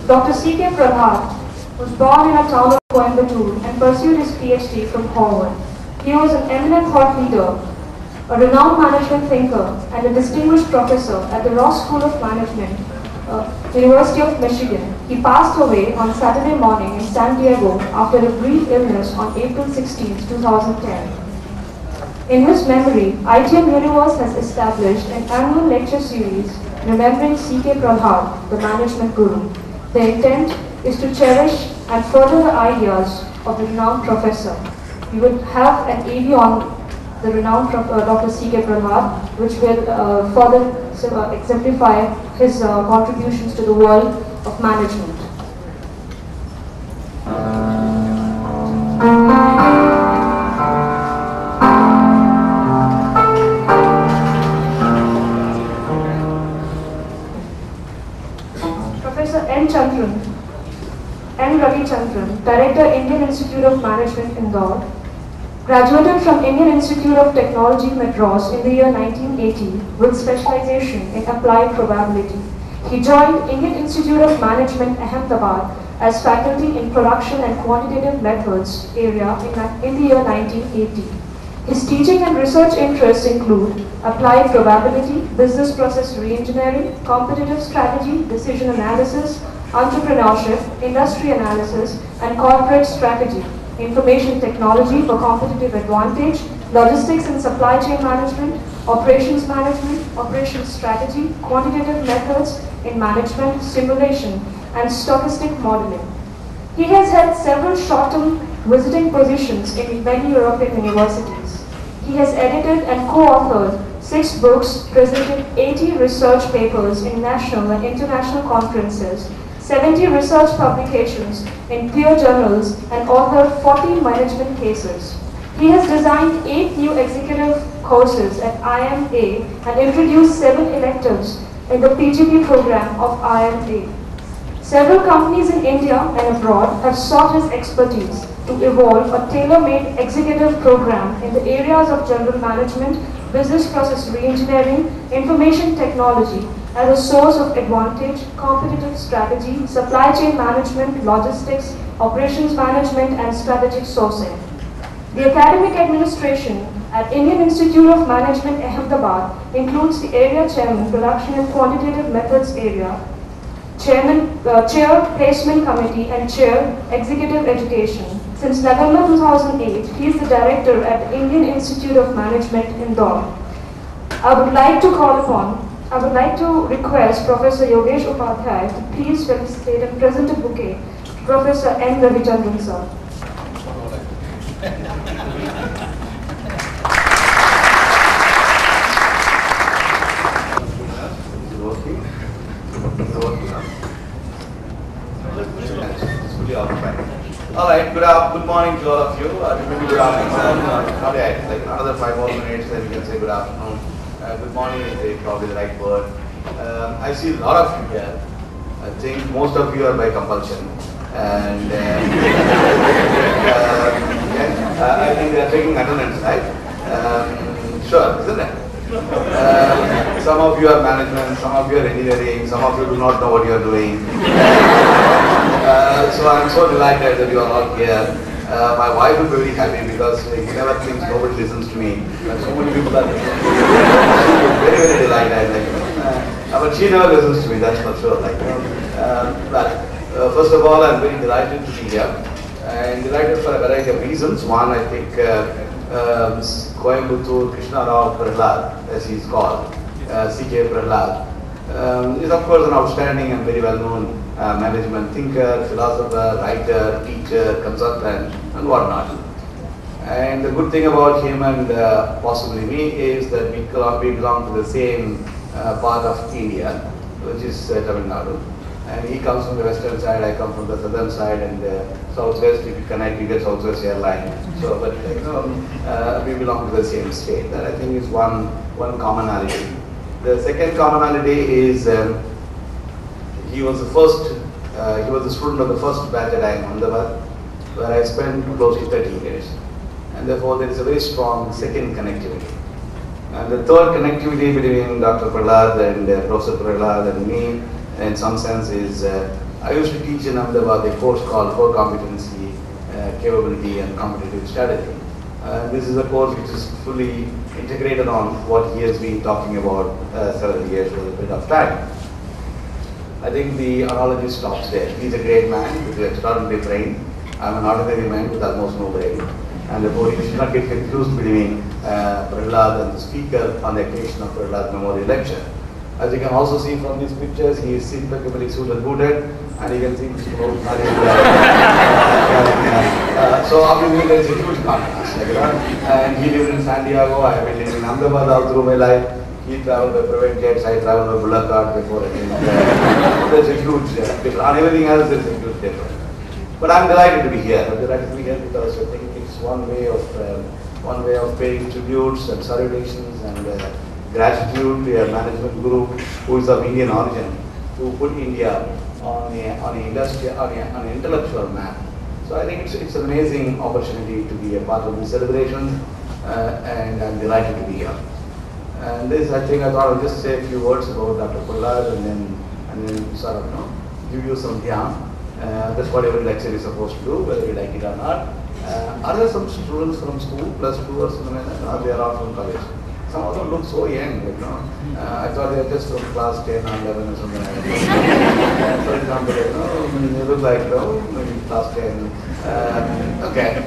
Dr. C.K. Prahalad was born in a town of Coimbatore and pursued his PhD from Harvard. He was an eminent thought leader, a renowned management thinker, and a distinguished professor at the Ross School of Management, University of Michigan. He passed away on Saturday morning in San Diego after a brief illness on April 16, 2010. In his memory, ITM Universe has established an annual lecture series remembering C.K. Prahalad, the management guru. The intent is to cherish and further the ideas of the renowned professor. We would have an AV on the renowned Dr. C.K. Prahalad, which will further exemplify his contributions to the world of management. Professor N.Ravichandran, Director, Indian Institute of Management, Indore, graduated from Indian Institute of Technology, Madras in the year 1980 with specialization in applied probability. He joined Indian Institute of Management, Ahmedabad as faculty in production and quantitative methods area in the year 1980. His teaching and research interests include applied probability, business process reengineering, competitive strategy, decision analysis, entrepreneurship, industry analysis, and corporate strategy, information technology for competitive advantage, logistics and supply chain management, operations strategy, quantitative methods in management, simulation, and stochastic modeling. He has had several short-term visiting positions in many European universities. He has edited and co-authored 6 books, presented 80 research papers in national and international conferences, 70 research publications in peer journals, and authored 40 management cases. He has designed 8 new executive courses at IMA and introduced 7 electives in the PGP program of IMA. Several companies in India and abroad have sought his expertise to evolve a tailor-made executive program in the areas of general management, business process reengineering, information technology as a source of advantage, competitive strategy, supply chain management, logistics, operations management, and strategic sourcing. The academic administration at Indian Institute of Management, Ahmedabad includes the area chairman, production and quantitative methods area, chair placement committee, and chair executive education. Since November 2008, he is the director at the Indian Institute of Management, Indore. I would like to request Professor Yogesh Upadhyay to please felicitate and present a bouquet to Professor N.Ravichandran sir. Alright, good morning to all of you. Good afternoon. Probably like another 5 more minutes, then we can say good afternoon. Good morning is probably the right word. I see a lot of you here. I think most of you are by compulsion. And I think they are taking attendance, right? Sure, isn't it? Some of you are management, some of you are engineering, some of you do not know what you are doing. So I'm so delighted that you are all here. My wife will be very happy because he never thinks nobody listens to me. So many people are very, very delighted. But she never listens to me, that's for sure. First of all, I'm very delighted to be here. And delighted for a variety of reasons. One, I think Coimbatore Krishna Rao Prahalad, as he is called, C.K. Prahalad, is of course an outstanding and very well-known management thinker, philosopher, writer, teacher, consultant, and whatnot. And the good thing about him and possibly me is that we belong to the same part of India, which is Tamil Nadu. And he comes from the western side, I come from the southern side, and southwest, if you connect, you get Southwest Airline. So, but we belong to the same state. That I think is one commonality. The second commonality is he was the student of the first batch at IIM Ahmedabad, where I spent close to 30 years. And therefore, there is a very strong second connectivity. And the third connectivity between Dr. Prahalad and Professor Prahalad and me, in some sense, is I used to teach in Ahmedabad a course called Core Competency, Capability and Competitive Strategy. This is a course which is fully integrated on what he has been talking about several years for a bit of time. I think the analogy stops there. He's a great man with an extraordinary brain. I'm an ordinary man with almost no brain. And therefore, you should not get confused between Prahalad and the speaker on the occasion of Prahalad's memorial lecture. As you can also see from these pictures, he is impeccably suited booted, and you can see Mr. So obviously there is a huge contrast. And he lived in San Diego, I have been living in Ahmedabad all through my life. He traveled by private jets, I traveled by bullock cart before. There's a huge difference. On everything else, there's a huge difference. But I'm delighted to be here. I'm delighted to be here because I think it's one way of paying tributes and salutations and gratitude to a management group who is of Indian origin, who put India on an intellectual map. So I think it's an amazing opportunity to be a part of this celebration, and I'm delighted to be here. And this, I thought I'll just say a few words about Dr. Prahalad and then sort of give you some dhyan. That's what every lecture is supposed to do, whether you like it or not. Are there some students from school, +2 or something like that? Or they are all from college? Some of them look so young, I thought they are just from class 10 or 11 or something like that. For example, they look like, maybe class 10. Okay,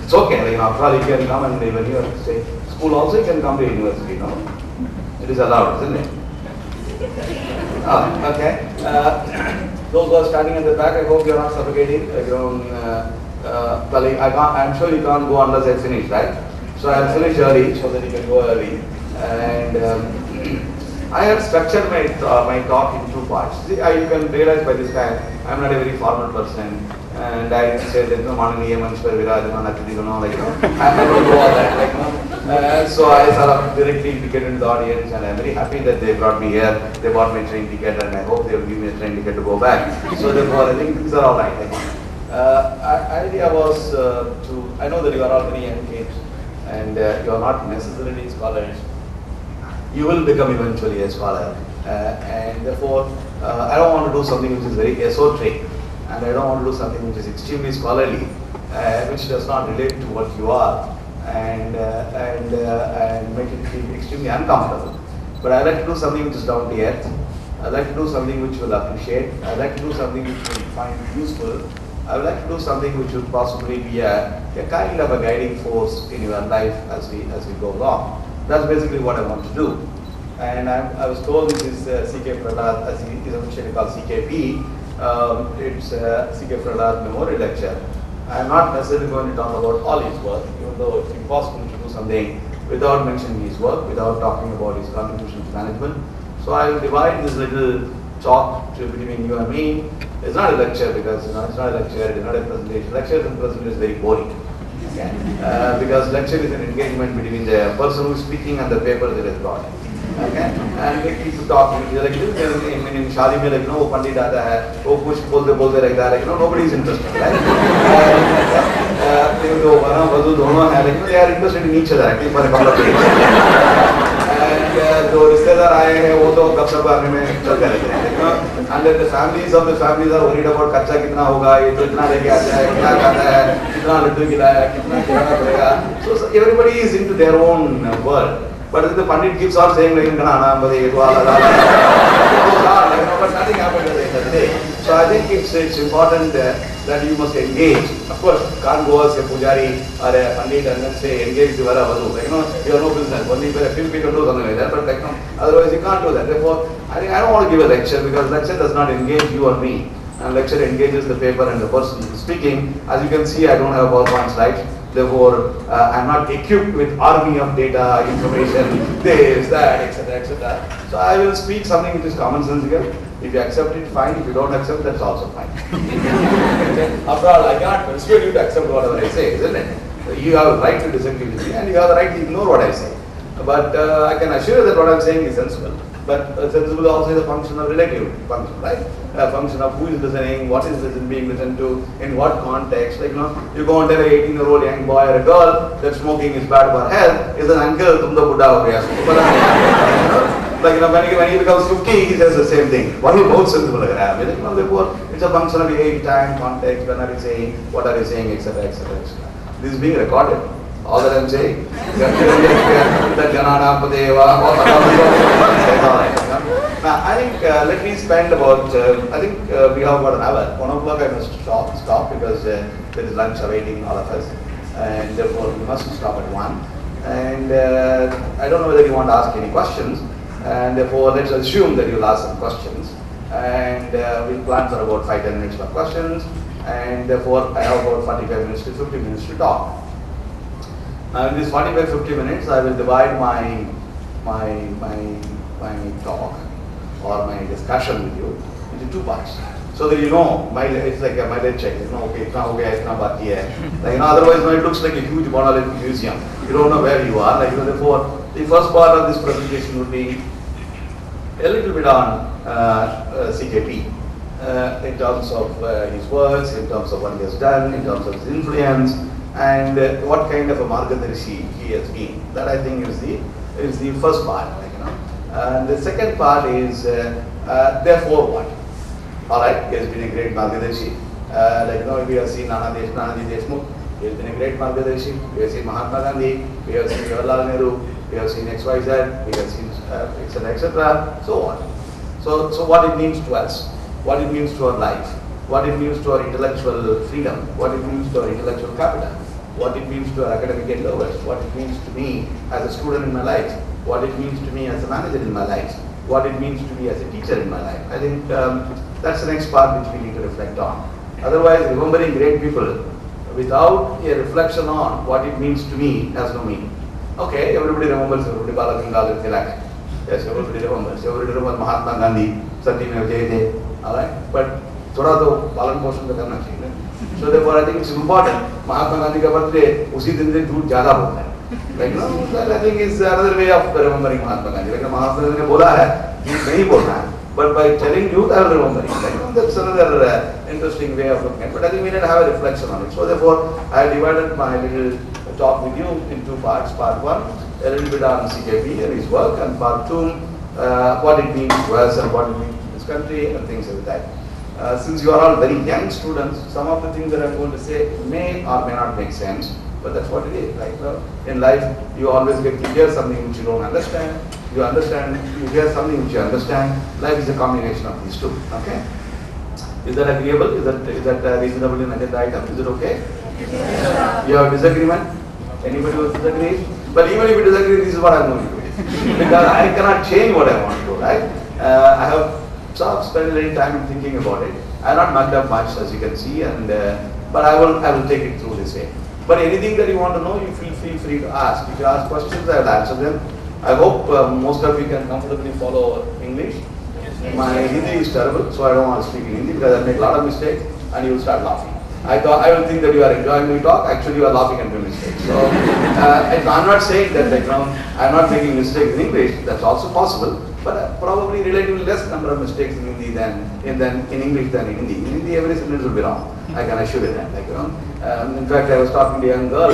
it's okay, after all you can come and when you say school also you can come to university, It is allowed, isn't it? Okay. Those who are standing at the back, I hope you are not suffocating. I'm sure you can't go unless I finish, right? So I'll finish early so that you can go early. And I have structured my talk in 2 parts. See, you can realize by this time I'm not a very formal person, and I say there's no Mananiya Manshwar Virajman, I don't do all that. So I sort of directly indicated to the audience, and I'm very happy that they brought me here. They bought my train ticket, and I hope they will give me a train ticket to go back. So therefore, I think things are all right. Idea was I know that you are all very young kids, and you are not necessarily scholars. You will become eventually a scholar, and therefore, I don't want to do something which is very esoteric, and I don't want to do something which is extremely scholarly, which does not relate to what you are, and make it feel extremely uncomfortable. But I like to do something which is down to earth. I like to do something which you will appreciate. I like to do something which you will find useful. I would like to do something which would possibly be a kind of a guiding force in your life as we go along. That's basically what I want to do. And I was told this is C.K. Prahalad, as he is officially called CKP. It's C.K. Prahalad Memorial Lecture. I'm not necessarily going to talk about all his work, even though it's impossible to do something without mentioning his work, without talking about his contribution to management. So I'll divide this little talk between you and me. It's not a lecture because it's not a lecture, it's not a presentation. Lectures and presentation is very boring. Okay? Because lecture is an engagement between the person who is speaking and the paper that is brought. Okay? And they keep talking. Like this, in Shadi mein, like, no, Pandit aata hai, oh, kuch bolte like that, nobody is interested, right? They are interested in each other, at least for a couple of days. And जो रिश्तेदार आए हैं वो तो गपशप करने में चलते रहते हैं, and then the families are worried about खर्चा कितना होगा, ये तो इतना लेके आता है, क्या खाता है, कितना लड्डू खिलाया, कितना खिलाना पड़ेगा. So everybody is into their own world. But if the Pandit keeps on saying like but nothing happened at the end of the day. So I think it's important that you must engage. Of course, you can't go as a pujari or a Pandit and then say engage the Vara Vadu. You have no business. Only if a few people do something like that, but otherwise you can't do that. Therefore, I think I don't want to give a lecture because lecture does not engage you or me. And lecture engages the paper and the person speaking. As you can see, I don't have PowerPoint slides. Therefore, I'm not equipped with army of data, information, this, that, etc., etc. So I will speak something which is commonsensical. If you accept it, fine. If you don't accept, that's also fine. After all, I cannot persuade you to accept whatever I say, isn't it? You have the right to disagree with me, and you have the right to ignore what I say. But I can assure you that what I'm saying is sensible. But sensible also is a function of relative function, right? A function of who is listening, what is being listened to, in what context. Like, you go and tell an 18-year-old young boy or a girl that smoking is bad for health, is an uncle, tum to buddha ho gaya. Like, when he becomes 50, he says the same thing. What he both says, therefore, it's a function of age, time, context, when are you saying, what are you saying, etc., etc., etc. This is being recorded. All that I'm saying. Now, I think let me spend about, I think we have about an hour. 1 o'clock I must stop because there is lunch awaiting all of us. And therefore we must stop at 1. And I don't know whether you want to ask any questions. And therefore let's assume that you'll ask some questions. And we'll plan for about 5-10 minutes for questions. And therefore I have about 45 minutes to 50 minutes to talk. Now in this 45-50 minutes I will divide my talk or my discussion with you into 2 parts. So that you know, it's like a mileage check. Okay, it's not okay, it's not bati hai. Like, otherwise, it looks like a huge monolith museum. You don't know where you are. Like, therefore, the first part of this presentation would be a little bit on CJP in terms of his works, in terms of what he has done, in terms of his influence, and what kind of a margadarshi he has been. That I think is the first part. Like, and the second part is therefore what. All right, he has been a great margadarshi. We have seen Nanaji Deshmukh. He has been a great margadarshi. We have seen Mahatma Gandhi. We have seen Jawaharlal Nehru. We have seen XYZ. We have seen etc. etc. So on. So what it means to us, what it means to our life, what it means to our intellectual freedom, what it means to our intellectual capital, what it means to our academic endeavors, what it means to me as a student in my life, what it means to me as a manager in my life, what it means to me as a teacher in my life. I think that's the next part which we need to reflect on. Otherwise, remembering great people without a reflection on what it means to me has no meaning. Okay, everybody remembers Balagangal Tilak. Yes, everybody remembers. Everybody remembers Mahatma Gandhi, Satyameva Jayate. Alright, but thoda to palan poshan to karna chahiye. So therefore, I think it's important. Mahatma Gandhi ka birthday, usi din se jhoot zyada bolta hai. Like, that I think is another way of remembering Mahatma Gandhi. Like Mahatma Gandhi ne bola hai, jhoot nahi bolna hai. But by telling youth, I will remember it. Like, that's another interesting way of looking at it. But I think we need to have a reflection on it. So therefore, I divided my little talk with you in 2 parts. Part 1, a little bit on CJP and his work, and part 2, what it means to us and what it means to this country and things like that. Since you are all very young students, some of the things that I'm going to say may or may not make sense, but that's what it is. Like, in life, you always get to hear something which you don't understand. You hear something which you understand. Life is a combination of these two. Okay? Is that agreeable? Is that reasonable in agenda item? Is it okay? Yes. You have disagreement? Anybody who disagrees? But even if you disagree, this is what I'm going to do. Because I cannot change what I want to do, right? I have spent a little time thinking about it. I have not mugged up much, as you can see, and but I will take it through this way. But anything that you want to know, you feel free to ask. If you ask questions, I will answer them. I hope most of you can comfortably follow English. My Hindi is terrible, so I don't want to speak in Hindi because I make a lot of mistakes and you will start laughing. I will think that you are enjoying my talk, actually you are laughing at my mistakes. So I'm not saying that I'm not making mistakes in English, that's also possible, but probably relatively less number of mistakes in Hindi than in English than in Hindi. In Hindi, every sentence will be wrong. I can assure you that. In fact, I was talking to a young girl.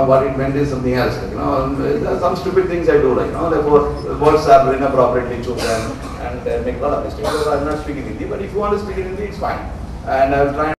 What it meant is something else. Some stupid things I do. Therefore, words are inappropriately chosen and make a lot of mistakes. So I'm not speaking Hindi. But if you want to speak in Hindi, it's fine. And I will try.